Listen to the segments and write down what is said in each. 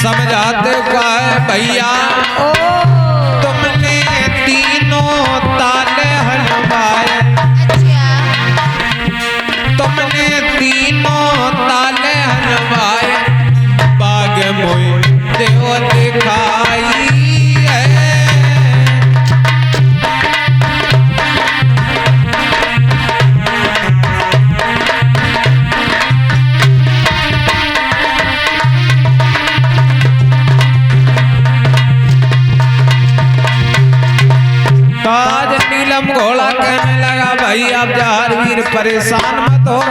समझाते क्या है भैया, तुमने तीनों ताले हलवाए, तुमने तीनों ताले हलवाए, बाग मोई देव दिखाई है। आज नीलम घोड़ा कहने लगा भाई आप जहारवीर परेशान मत हो,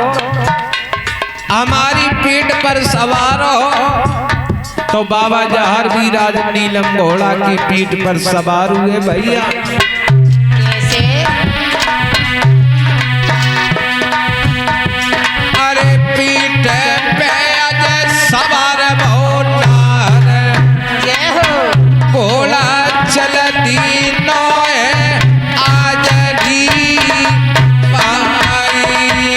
हमारी पीठ पर सवार हो। तो बाबा जहारवीर आज नीलम घोड़ा की पीठ पर सवार हुए भैया। अरे पीठ पे आज सवार घोड़ा चल दीनो आज जी पाई।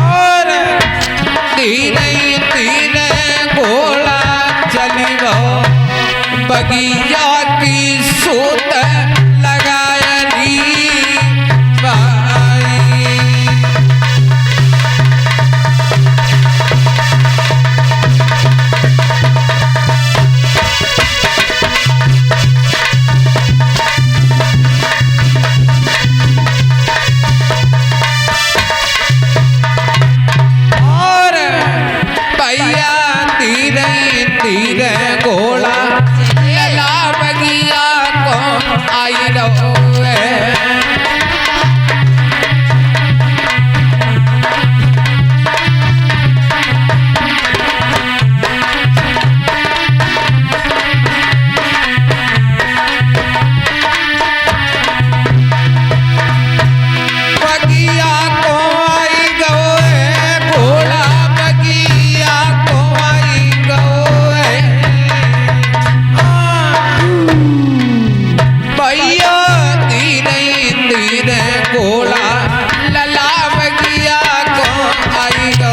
और धीरे धीरे घोड़ा चली वो बगिया की सूत लगाया री भाई। और भैया धीरे धीरे घोड़ा बगिया को आई रहो बगिया को आई गो घोड़ा बगिया को आई गो भैया धीरे धीरे घोड़ा लला बगिया को आई गो।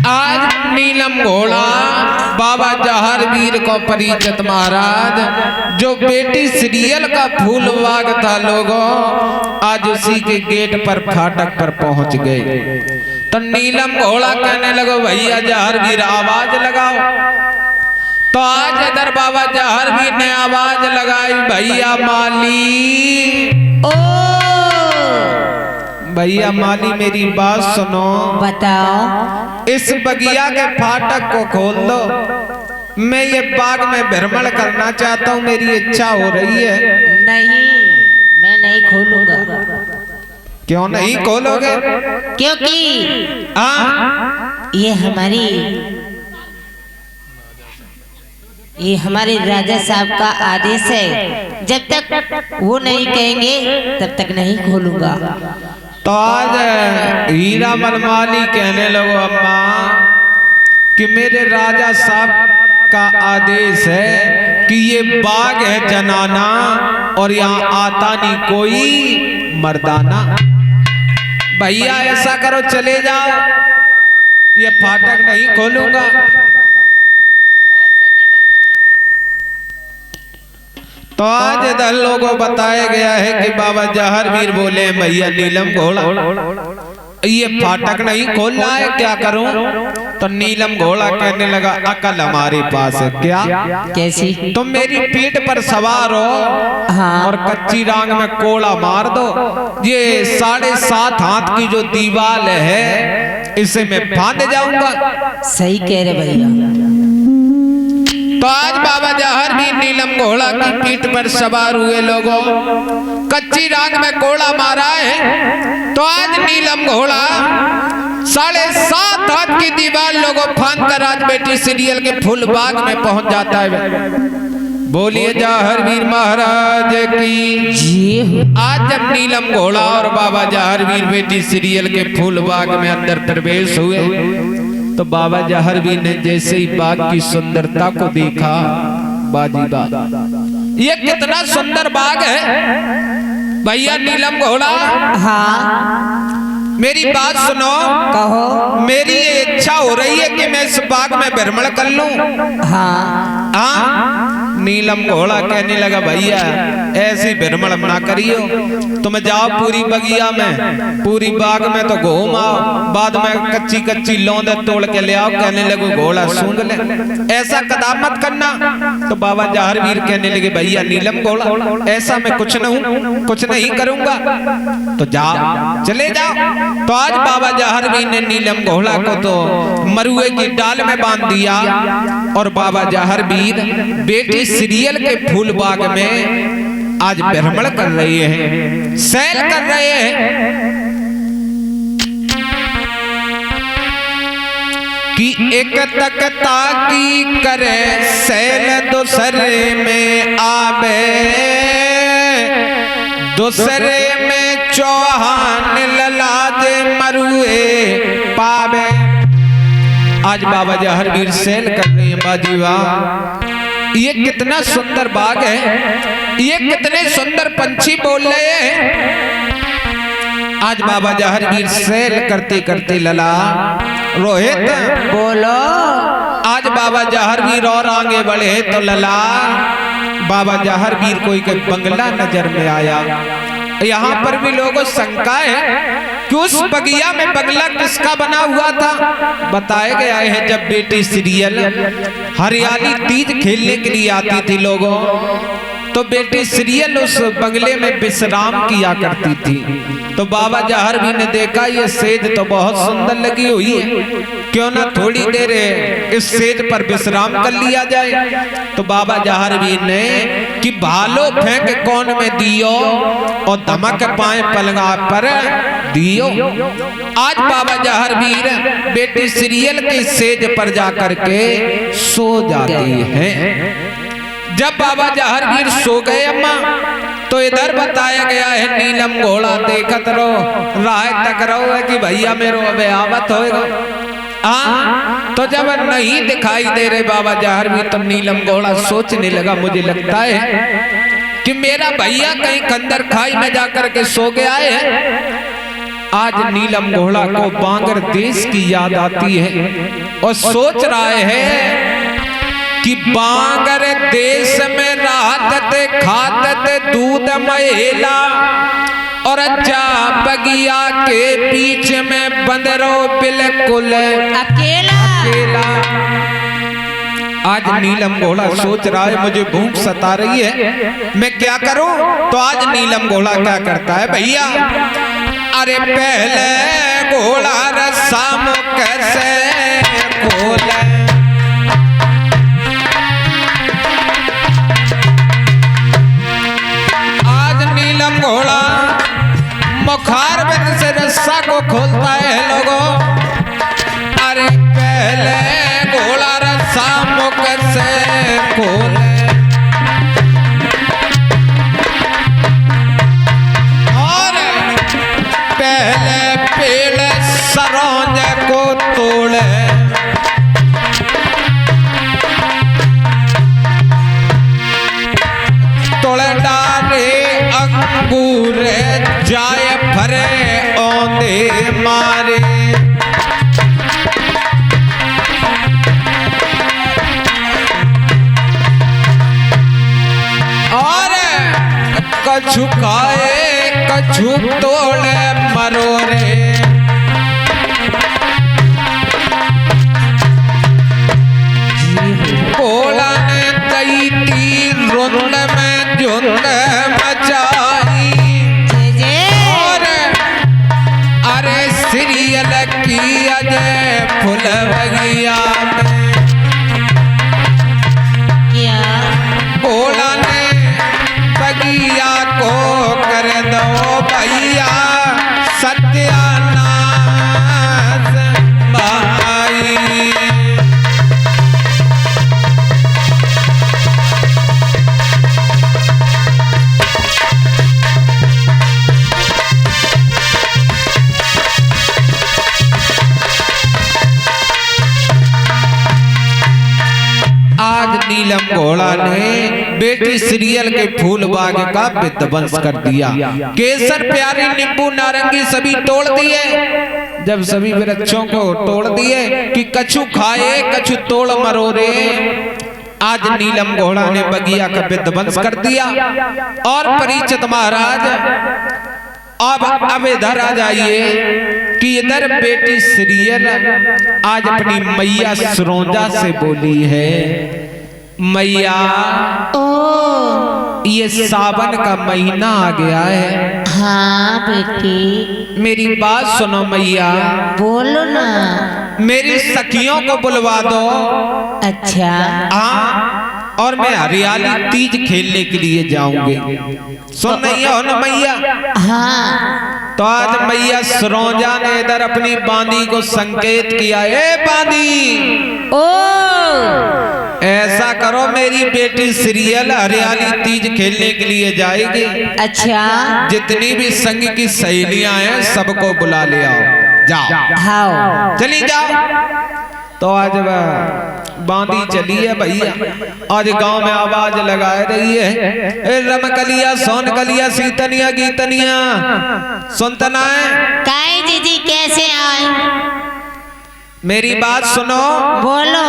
आज नीलम घोड़ा बाबा जहारवीर को परिचित महाराज जो बेटी सीरियल का फूल बाग था लोगों, आज उसी के गेट पर फाटक पर पहुंच गए। तो नीलम घोड़ा कहने लगो भैया जहारवीर आवाज लगाओ। तो आज इधर बाबा जहारवीर ने आवाज लगाई भैया माली, भैया माली मेरी बात सुनो, बताओ। इस बगिया के फाटक को खोल दो, मैं ये बाग में भ्रमण करना चाहता हूँ, मेरी इच्छा हो रही है। नहीं, मैं नहीं खोलूंगा। क्यों नहीं खोलोगे? क्योंकि हाँ ये हमारे राजा साहब का आदेश है, जब तक वो नहीं कहेंगे तब तक नहीं खोलूंगा। तो आज हीरा मनमाली कहने लगो अम्मा कि मेरे राजा साहब का आदेश है कि ये बाग है जनाना और यहाँ आता नहीं कोई मर्दाना। भैया ऐसा करो चले जाओ, ये फाटक नहीं खोलूंगा। तो आज इधर लोगों बताया गया है कि बाबा जहारवीर बोले भैया नीलम घोड़ा ये फाटक नहीं खोलना है, क्या करूं? तो नीलम घोड़ा कहने लगा अकल हमारे पास है। क्या? कैसी? तुम मेरी पीठ पर सवार हो हाँ। और कच्ची रांग में कोड़ा मार दो, ये 7.5 हाथ की जो दीवार है इसे मैं फांद जाऊंगा। सही कह रहे भैया। तो आज बाबा जहारवीर नीलम घोड़ा की पीठ पर सवार हुए लोगों, कच्ची रांग में कोड़ा मारा है। तो आज नीलम घोड़ा 7.5 हाथ की दीवार लोगों फांद कर आज बेटी सीरियल के फूल बाग में पहुंच जाता है। बोलिए जहर वीर महाराज की जी। आज जब नीलम घोड़ा और बाबा जहर वीर बेटी सीरियल के फूल बाग में अंदर प्रवेश हुए तो बाबा जहर वीर ने जैसे ही बाग की सुंदरता को देखा, बाजी बाग ये कितना सुंदर बाग है भैया नीलम घोड़ा। हाँ मेरी बात सुनो, कहो। मेरी ये इच्छा हो रही है कि मैं इस बाग में भ्रमण कर लूं। हाँ हाँ नीलम घोड़ा कहने लगा भैया ऐसी भ्रमण ना करियो, तुम जाओ पूरी बगिया में, पूरी बाग में तो घूम आओ, बाद में कच्ची कच्ची लौंदे तोड़ के ले आओ। कहने लगे घोड़ा सूंघ ले, ऐसा कदम मत करना। तो बाबा जहर वीर कहने लगे भैया नीलम घोड़ा ऐसा मैं कुछ नहीं करूंगा, तो जाओ चले जाओ। तो आज बाबा जहर वीर ने नीलम घोड़ा को तो मरुए की डाल में बांध दिया और बाबा जहर वीर बेटी सीरियल के फूल बाग में आज भ्रमण कर रहे हैं, सैर कर रहे हैं कि एक तकता की करे सैल दूसरे में आवे, दूसरे में चौहान ललाज मरुए पावे। आज बाबा जहर वीर सैर कर रहे हैं बाजीवा। ये कितना सुंदर बाग है, ये कितने सुंदर पंछी बोल रहे हैं। आज बाबा जहर वीर सैर करते करते लला रोहित बोलो। आज बाबा जहर वीर और आगे बढ़े तो लला बाबा जहर वीर कोई के बंगला नजर में आया। यहाँ पर भी लोगों शंका है कि उस बगिया में बंगला किसका बना हुआ था। बताए गया है जब बेटी सीरियल हरियाली तीज खेलने के लिए आती थी लोगों, तो बेटी सीरियल उस बंगले में विश्राम किया करती थी। तो बाबा जहर वीर ने देखा ये सेज तो बहुत सुंदर लगी हुई है, क्यों ना थोड़ी देर इस सेज पर विश्राम कर लिया जाए। तो बाबा जहर वीर ने कि भालो फेंक कौन में दियो और धमक पाए पलंगा पर दियो। आज बाबा जहर वीर बेटी सीरियल के सेज पर जाकर के सो जाती है। जब बाबा जहर वीर सो गए अम्मा तो इधर बताया गया है नीलम घोड़ा देखत रहो, राह तक रहो है कि भैया मेरो अब आवत होएगा। तो जब नहीं दिखाई दे रहे बाबा जहर वीर तो नीलम घोड़ा सोचने लगा मुझे लगता है कि मेरा भैया कहीं कंदर खाई में जाकर के सो गया है। आज नीलम घोड़ा को बांगर देश की याद आती है और सोच रहा है कि बांगर देश में रहते खाते दूध महिला और जा बगिया के बीच में बंदरो बिल्कुल अकेला। आज नीलम घोड़ा सोच रहा है मुझे भूख सता रही है, मैं क्या करूं। तो आज नीलम घोड़ा क्या करता है भैया, अरे पहले घोड़ा रस्सा मुख से खोले, घोड़ा मुखार बंद से रस्सा को खोलता है लोगों। अरे पहले घोड़ा रस्सा मुख से खोले और पहले पेड़ सरोंज को तोड़े, तोड़े डाले अंगूर जाए भरे औंधे मारे। और कछु खाए कछु तोड़े मरोरे, घोड़ा ने कई तीर रुंड में झुंड मचाई और अरे सीरियल की अजय फुल बगिया में क्या घोड़ा ने बगिया को कर दो भैया सत्यानाश। नीलम घोड़ा ने बेटी सीरियल के फूल बाग का विध्वंस कर दिया। केसर प्यारी नींबू नारंगी सभी तोड़ दिए। जब सभी वृक्षों को तोड़ दिए कि कछु खाए कछु तोड़ मरोड़े, आज नीलम घोड़ा ने बगिया का विध्वंस कर दिया। और परीक्षित महाराज अब इधर आ जाइए कि इधर बेटी सीरियल आज अपनी मैया सरोजा से बोली है, मैया ये सावन का महीना आ गया है। हाँ बेटी। मेरी बात सुनो मैया। बोलो ना। मेरी सखियों को बुलवा दो। अच्छा। हाँ, और मैं हरियाली तीज खेलने के लिए जाऊंगी। सुन नहीं हो ना मैया? हाँ। तो आज मैया सरोजा ने इधर अपनी बांदी को संकेत किया, ए बांदी, ओ ऐसा करो मेरी बेटी सीरियल हरियाली तीज खेलने के लिए जाएगी। अच्छा। जितनी भी संग की सहेलियां हैं सबको बुला ले आओ। जाओ। हाँ। चली जाओ। तो आज बांदी चली है भैया। आज गांव में आवाज लगाए रही है, ए रमकलिया सोनकलिया सीतनिया गीतनिया सुनतना है। काई दीदी कैसे आए? मेरी बात सुनो। बोलो।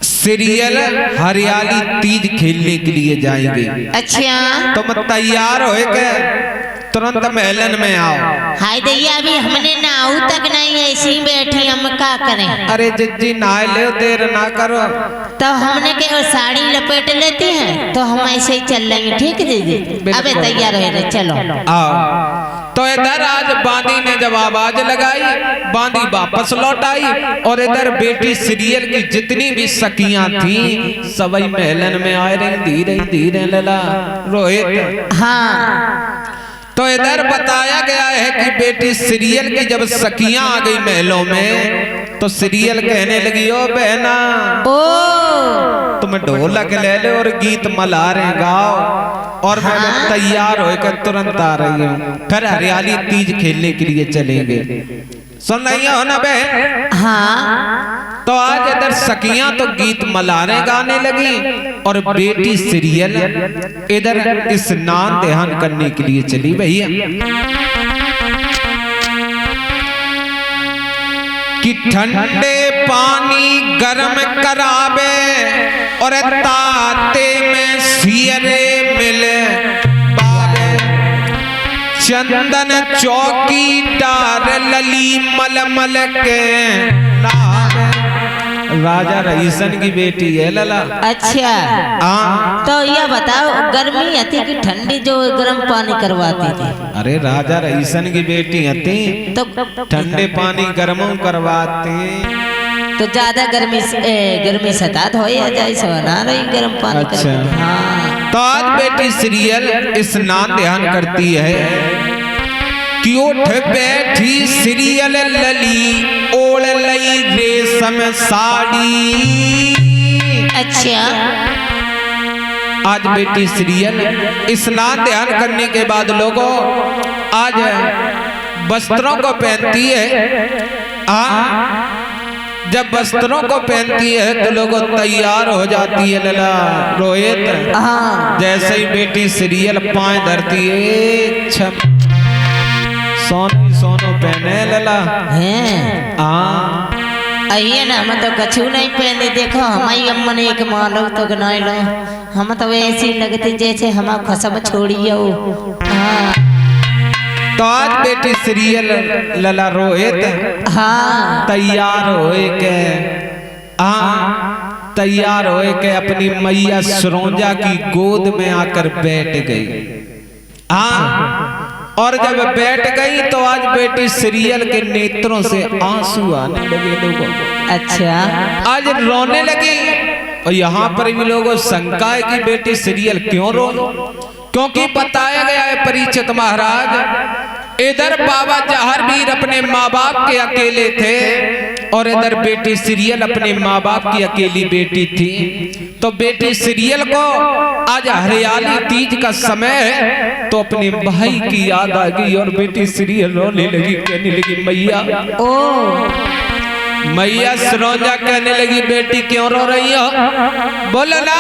सीरियल हरियाली तीज खेलने के लिए जाएंगे। अच्छा। तुम तैयार हो के तुरंत महलन में आओ। हाय दैया, अभी हमने नाऊ तक नहीं, ऐसी ही बैठी, हम क्या करें? अरे जिज्जी नहा ले, देर ना करो। तो हमने के वो साड़ी लपेट लेती हैं, तो हम ऐसे ही चल लेंगे। ठीक है दीदी? अबे तैयार हो रहे, चलो आओ। तो इधर आज बांदी ने जब आवाज लगाई, बांदी वापस लौट आई और इधर बेटी सीरियल की जितनी भी सखियां थी सभी महलन में आ रही। धीरे धीरे लला रोहित। हाँ। तो इधर बताया गया है कि बेटी सीरियल की जब सखियां आ गई महलों में तो सीरियल कहने लगी, ओ बहना, ओ तुम ढोलक ले लो और गीत मला रहे गाओ, और मैं तैयार होकर तुरंत आ रही हूँ। फिर हरियाली तीज खेलने के लिए चलेंगे। सुन रही हो ना बहन? हाँ। तो आज इधर सखियां तो गीत मलाने गाने लगी और बेटी सीरियल इधर स्नान ध्यान करने के लिए चली भैया। कि ठंडे पानी गर्म करावे और ताते में सियरे मिले बावे, चंदन चौकी डार लली मलमल के नावे। राजा रईसन की बेटी है लला। अच्छा। हाँ। तो यह बताओ, गर्मी आती कि ठंडी जो गर्म पानी करवाती थी? अरे राजा रईसन की बेटी हती तो ठंडे पानी गर्म करवाते। तो ज्यादा गर्मी सतात हो या जाए सो ना रही गर्म पानी। अच्छा। हाँ। तो आज बेटी सीरियल स्नान ध्यान करती है कि उठ बैठी सीरियल लली ओढ़ लई रेशम साड़ी। अच्छा। आज बेटी सीरियल स्नान ध्यान करने के बाद लोगों आज वस्त्रों को पहनती है। जब वस्त्रों को पहनती है तो लोगों तैयार हो जाती है लला रोहित। हाँ। जैसे ही बेटी सीरियल पांव धरती है, छम सोनो पहने लला हैं। हाँ। आइए ना, हम तो कछु नहीं पहने। देखो हमारी अम्मा ने एक मालो तो नहीं लो, हम तो ऐसी लगती जैसे हम खसम छोड़ियो। हाँ। तो आज बेटी सीरियल लला रोहित हाँ तैयार होए के तैयार होए के अपनी मैया सरोजा की गोद में आकर बैठ गई। और जब बैठ गई तो आज बेटी सीरियल के नेत्रों से आंसू आने लगे लोगों। अच्छा। आज रोने लगी। और यहाँ पर भी लोगों शंका है कि बेटी सीरियल क्यों रो, क्योंकि बताया गया है परीक्षित महाराज, इधर बाबा जहारवीर अपने माँ बाप के अकेले थे और इधर बेटी सीरियल अपने माँ बाप की अकेली बेटी थी। तो बेटी सीरियल को आज हरियाली तीज का समय है तो अपने भाई की याद आ गई और बेटी सीरियल रोने लगी, कहने लगी मैया ओ मैया सरोजा कहने लगी बेटी क्यों रो रही हो, बोलो ना।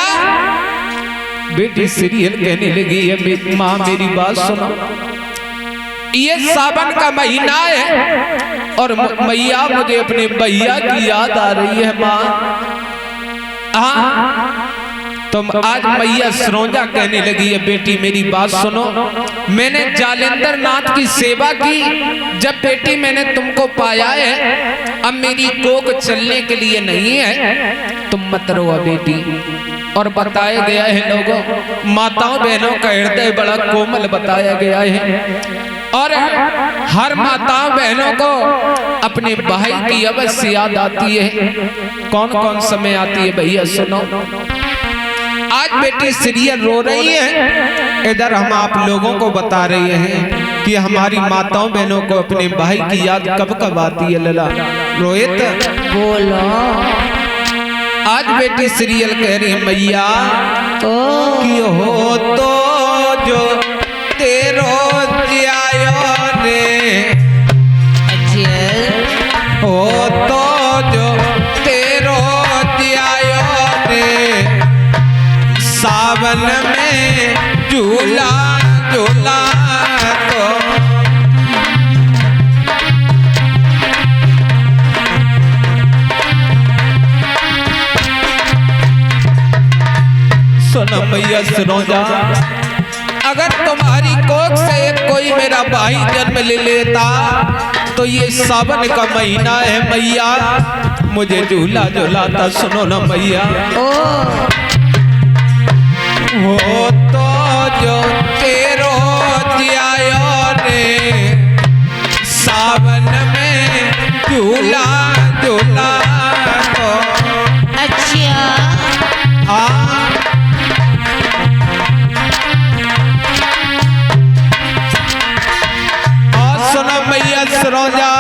बेटी सीरियल कहने लगी माँ मेरी बात सुनो, ये सावन का महीना है और मैया मुझे अपने भैया की याद आ रही है माँ। हाँ तो आज मैया सरोजा कहने लगी है बेटी मेरी बात सुनो, मैंने जालेंद्र नाथ की सेवा की, जब बेटी मैंने तुमको पाया है, अब मेरी कोख चलने के लिए नहीं है, तुम मत रो बेटी। और बताया गया है लोगों, माताओं बहनों का हृदय बड़ा कोमल बताया गया है और हर माताओं बहनों को अपने भाई की अवश्य याद आती है। कौन कौन समय आती है भैया सुनो। आज बेटी सीरियल रो रही है, इधर हम आप लोगों को बता रहे हैं कि हमारी माताओं बहनों को अपने भाई की याद कब कब आती है। लला रोहित बोलो। आज बेटी सीरियल कह रही है मैया कि हो तो जो तेरो जियायो रे, हो तो जो तेरो जियायो रे, सावन में झूला झूला तो सुनो मैया सरोजा, अगर तुम्हारी कोख से कोई मेरा भाई जन्म ले लेता तो ये सावन का महीना है मैया, मुझे झूला झूलाता। सुनो ना मैया हो तो जो तेरो जियायो रे, सावन में झूला झूला तो। अच्छा सुनो मैया सरोजा,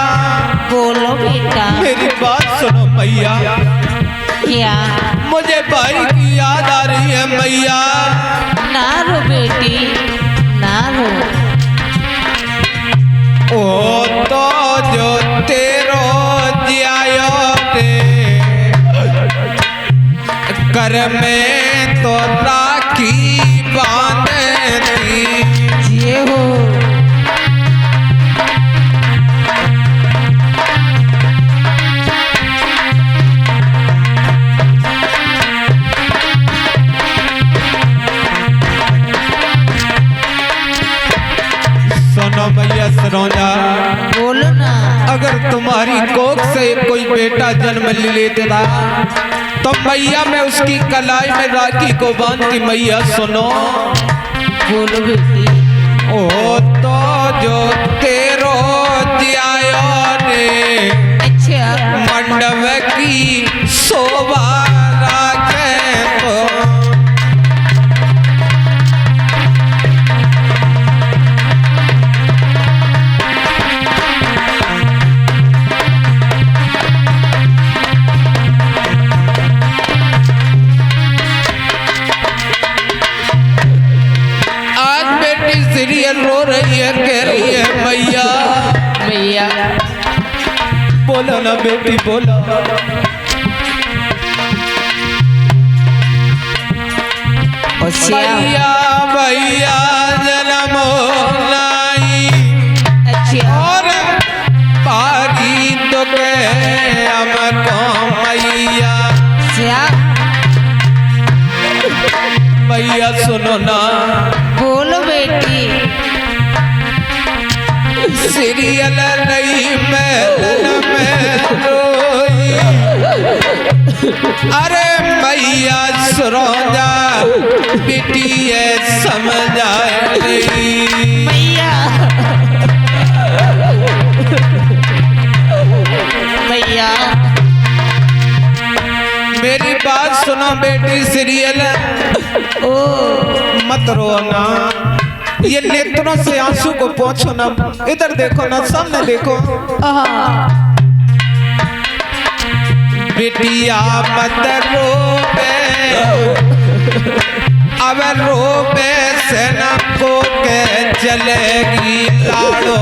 बोलो बेटा। मेरी बात सुनो मैया, क्या मुझे भाई की याद आ रही है मैया। ना रो बेटी ना रो। ओ तो जो तेरो जियायो रे, कर में तो राखी बांधती। ये हो मैया सरोजा, बोलो ना। अगर तुम्हारी कोख से कोई बेटा जन्म ले लेता तो मैया मैं उसकी कलाई में राखी को बांधती। मैया सुनो बोलो बेटी। ओ तो जो तेरो जियायो रे, अच्छा मंडप की शोभा राखे तो। सीरियल रो रही है, कह रही है मैया मैया बोलो ना बेटी बोलो। भैया भैया जन्म लाई, और पारी तो के हमको मैया। भैया सुनो ना। बोलो बेटी। सीरियल नहीं में रोई, अरे मैया सरोजा बेटी है समझा नहीं। मैया मैया मेरी बात सुनो बेटी, सीरियल ओ मत रोना, ये नेत्रों से आंसू को पोंछो ना, इधर देखो ना, सामने देखो। बेटिया मत रोबे, अब रोबे से न को के चलेगी लाड़ो।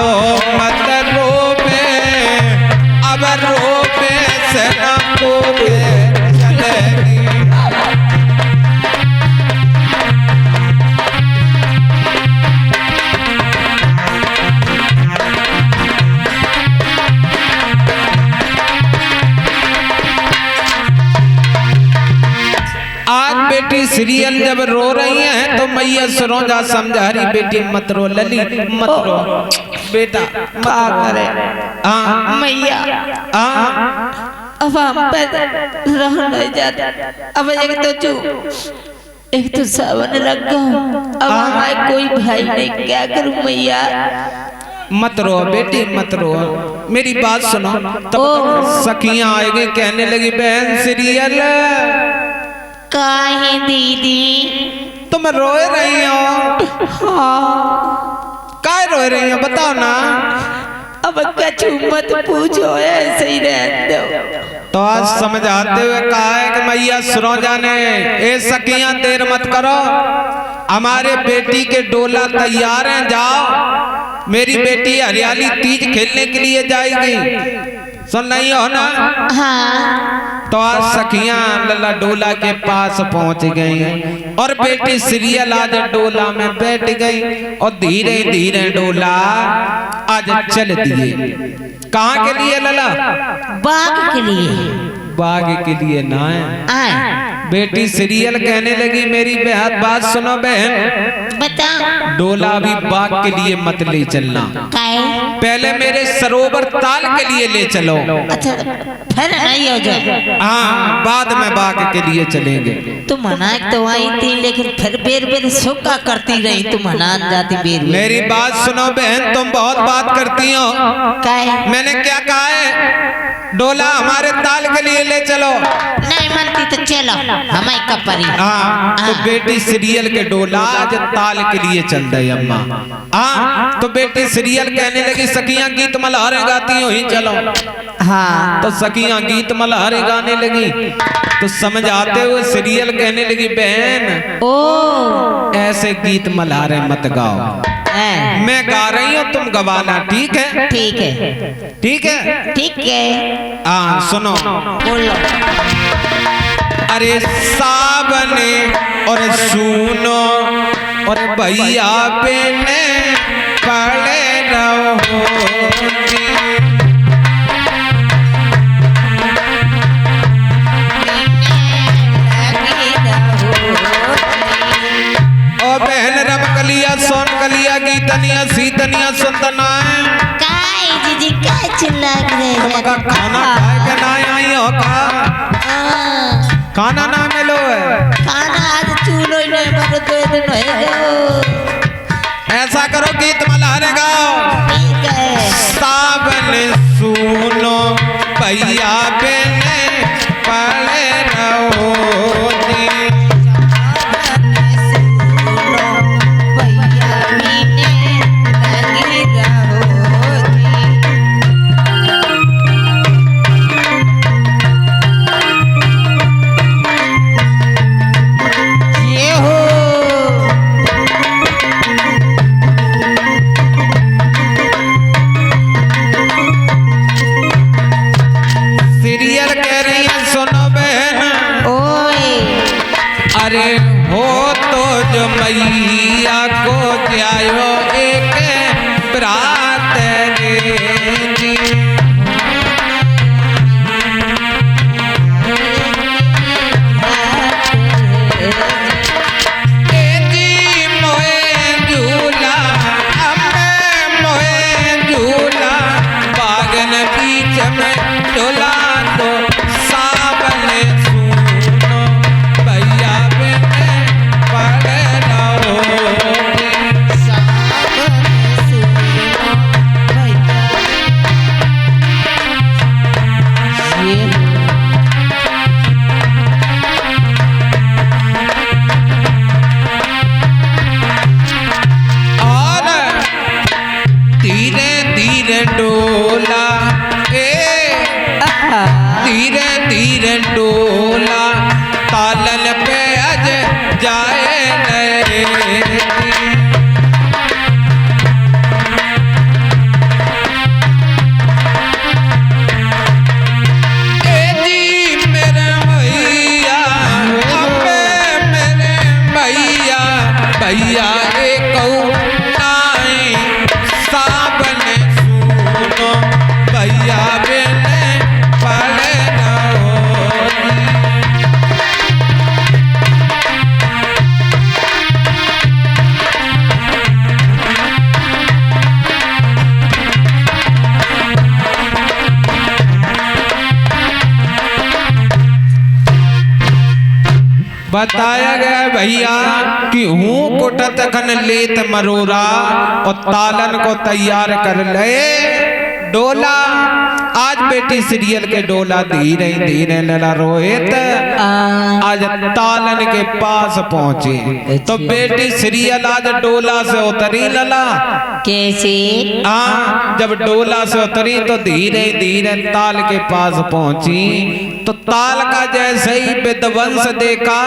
लालो मत रोवे, अब रोवे से न कोवे चलेगी। आज बेटी सीरियल जब रो रही है तो मैया सरोजा समझा रही, बेटी मत रो लली, मत रो बेटा, मत करे मैया। अब हम पे रह नहीं जाता। अब एक तो सावन लग गया, अब हमारे कोई भाई नहीं, क्या करूं मैया। मत रो बेटी मत रो, मेरी बात सुनो। तब सखियां आएगी कहने लगी, बहन सीरियल काहे दीदी तुम रो रही हो? हाँ। काय रो रही हो बताओ ना। अब कछु मत पूछो, ऐसे ही रहने दो। तो आज समझाते हुए कहा है कि मैया सरोजा ने, ए सखियां देर मत करो, हमारे बेटी के डोला तैयार हैं, जाओ। मेरी बेटी हरियाली तीज खेलने के लिए जाएगी, सुन नहीं हो ना। हाँ। तो आज सखियां लल्ला डोला के पास पहुंच गई और बेटी सीरियल आज डोला में बैठ गई और धीरे धीरे डोला आज चल दिए। कहाँ के लिए लला? बाग के लिए। बाग के लिए ना है। बेटी सीरियल कहने लगी, मेरी बेहद बात सुनो बहन, बता। डोला भी बाग के लिए मत ले चलना, पहले मेरे सरोवर ताल के लिए ले चलो। अच्छा फिर नहीं हो जाए। हाँ बाद में बाग के लिए चलेंगे। तुम मना तो आई थी, लेकिन फिर बेर बेर सोका करती रही, तुम मना जाती बेर। मेरी बात सुनो बहन, तुम बहुत बात करती हो। मैंने क्या कहा है? डोला हमारे ताल के लिए ले चलो। नहीं मानती तो चलो, हमारी कपरी। हाँ तो बेटी सीरियल के डोला आज ताल के लिए चल रही अम्मा। हाँ तो बेटी सीरियल कहने लगी, सखियां गीत मल्हारे गाती हो ही चलो। हाँ तो सखियां गीत मल्हारे गाने लगी। तो समझ आते हुए सीरियल कहने लगी, बहन ओ ऐसे गीत मल्हारे मत गाओ, मैं गा रही हूँ तुम गवाना, ठीक है? ठीक है ठीक है ठीक है। हाँ सुनो, बोलो। अरे सावने और सुनो और भैया बेने पड़े रहो, ओ बहन रम कलिया सोन कलिया गीतनिया सीतनिया सुनतना है। जीजी का चिल्ला रहे का खाना खाए के ना आई हो का? खाना ना मिलो है। खाना आज चूलो ही नहीं बनो तो दिन होएगा। ऐसा करो गीत मल्हारे गाओ। ठीक है। सावन सुनो भैया बेने पड़े रहो जी, अरे हो तो जो मैया को जायो एक बरात रे जी, मोए झूला अम्मे मोए झूला बागन बीच में झूला तो सावन सुनो भैया बेने पड़े रहो, सावन सुनो बताया गया है भैया कि हूँ कुटत खन लेत मरोरा और तालन को तैयार कर ले डोला। आज बेटी सीरियल के डोला धीरे धीरे लला रोहित आज तालन के पास पहुंचे तो बेटी सीरियल आज डोला से उतरी लला। कैसे? जब डोला से उतरी तो धीरे धीरे ताल के पास पहुंची तो ताल का जैसे ही विध्वंस देखा